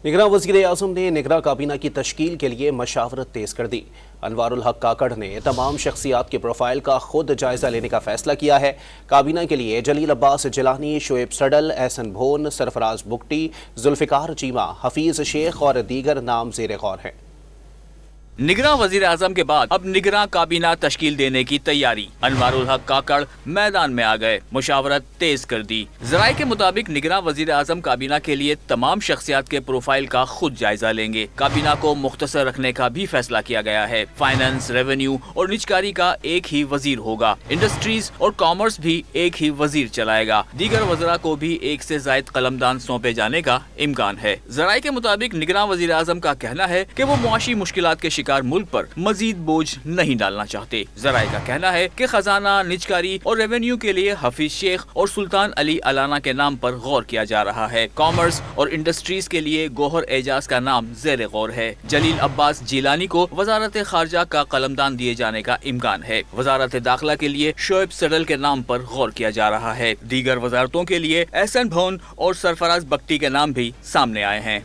निगरां वज़ीर-ए-आज़म ने निगरां काबीना की तश्कील के लिए मशावरत तेज़ कर दी। अनवारुल हक काकड़ ने तमाम शख्सियात के प्रोफाइल का खुद जायज़ा लेने का फैसला किया है। काबीना के लिए जलील अब्बास जिलानी, शोएब सडल, एहसन भोन, सरफराज बुगटी, जुल्फ़िकार चीमा, हफीज शेख और दीगर नाम ज़ेर गौर हैं। निगरां वजीर आजम के बाद अब निगरां काबीना तश्कील देने की तैयारी। अनवारुल हक काकड़ मैदान में आ गए, मुशावरत तेज कर दी। जराये के मुताबिक निगरां वजीर आजम काबीना के लिए तमाम शख्सियात के प्रोफाइल का खुद जायजा लेंगे। काबीना को मुख्तसर रखने का भी फैसला किया गया है। फाइनेंस, रेवेन्यू और निजकारी का एक ही वजीर होगा। इंडस्ट्रीज और कॉमर्स भी एक ही वजीर चलाएगा। दीगर वज़रा को भी एक से जायद कलमदान सौंपे जाने का इम्कान है। जराये के मुताबिक निगरां वजीर आजम का कहना है कि वो मुआशी मुश्किलात के शिकार मुल्क पर मजीद बोझ नहीं डालना चाहते। जराये का कहना है कि खजाना, निजकारी और रेवेन्यू के लिए हफीज शेख और सुल्तान अली अलाना के नाम पर गौर किया जा रहा है। कॉमर्स और इंडस्ट्रीज के लिए गौहर एजाज का नाम ज़ेर गौर है। जलील अब्बास जिलानी को वजारत खारजा का कलमदान दिए जाने का इम्कान है। वजारत दाखिला के लिए शोएब सडल के नाम पर गौर किया जा रहा है। दीगर वजारतों के लिए एहसन भोन और सरफराज बख्टी के नाम भी सामने आए हैं।